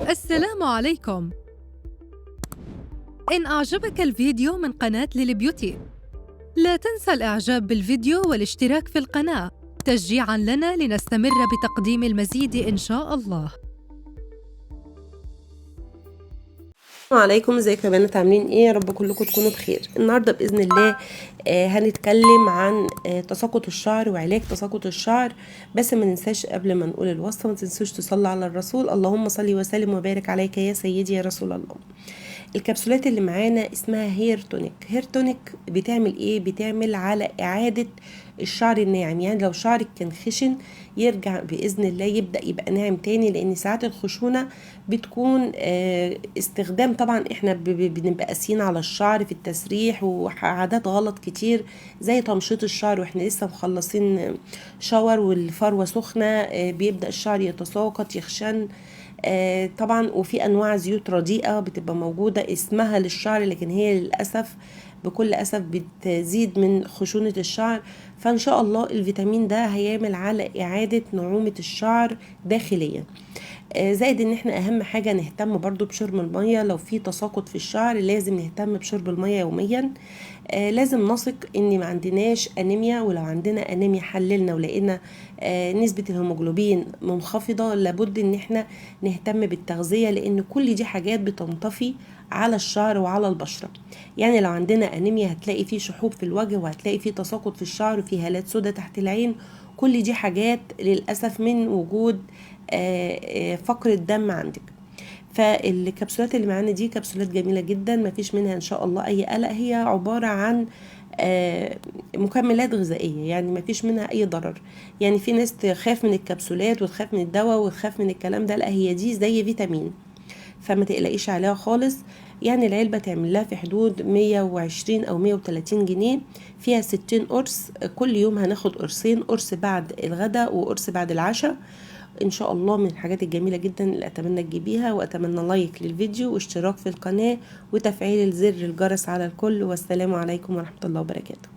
السلام عليكم. إن أعجبك الفيديو من قناة ليلي بيوتي، لا تنسى الإعجاب بالفيديو والاشتراك في القناة تشجيعاً لنا لنستمر بتقديم المزيد إن شاء الله. السلام عليكم، ازيكم يا بنات؟ عاملين ايه؟ يا رب كلكم تكونوا بخير. النهارده باذن الله هنتكلم عن تساقط الشعر وعلاج تساقط الشعر. بس ما ننساش قبل ما نقول الوصفه، ما تنسوش تصلوا على الرسول. اللهم صل وسلم وبارك عليك يا سيدي يا رسول الله. الكبسولات اللي معانا اسمها هير تونيك. هير تونيك بتعمل ايه؟ بتعمل على اعادة الشعر الناعم. يعني لو شعرك كان خشن يرجع بإذن الله يبدأ يبقى ناعم تاني، لأن ساعات الخشونة بتكون استخدام. طبعا احنا بنبقى قاسيين على الشعر في التسريح وعادات غلط كتير، زي تمشيط الشعر واحنا لسه مخلصين شاور والفروة سخنة، بيبدأ الشعر يتساقط يخشن. طبعا وفي انواع زيوت رديئه بتبقى موجوده اسمها للشعر، لكن هي للاسف بكل اسف بتزيد من خشونه الشعر. فان شاء الله الفيتامين ده هيعمل على اعاده نعومه الشعر داخليا. زائد ان احنا اهم حاجه نهتم برضو بشرب الميه. لو في تساقط في الشعر لازم نهتم بشرب الميه يوميا. لازم نثق ان ما عندناش انيميا، ولو عندنا انيميا حللنا ولقينا نسبة الهيموجلوبين منخفضة، لابد ان احنا نهتم بالتغذية، لان كل دي حاجات بتنطفي على الشعر وعلى البشرة. يعني لو عندنا انيميا هتلاقي فيه شحوب في الوجه، وهتلاقي فيه تساقط في الشعر وفي هالات سودة تحت العين. كل دي حاجات للأسف من وجود فقر الدم عندك. فالكبسولات اللي معانا دي كبسولات جميلة جدا، مفيش منها ان شاء الله اي قلق. هي عبارة عن مكملات غذائية، يعني مفيش منها اي ضرر. يعني في ناس تخاف من الكبسولات وتخاف من الدواء وتخاف من الكلام ده، لا هي دي زي فيتامين، فما تقلقيش عليها خالص. يعني العلبة تعمل لها في حدود 120 أو 130 جنيه، فيها 60 قرص. كل يوم هناخد قرصين، قرص بعد الغداء وقرص بعد العشاء. ان شاء الله من الحاجات الجميلة جدا اللي اتمنى تجيبيها. واتمنى لايك للفيديو واشتراك في القناة وتفعيل زر الجرس على الكل. والسلام عليكم ورحمة الله وبركاته.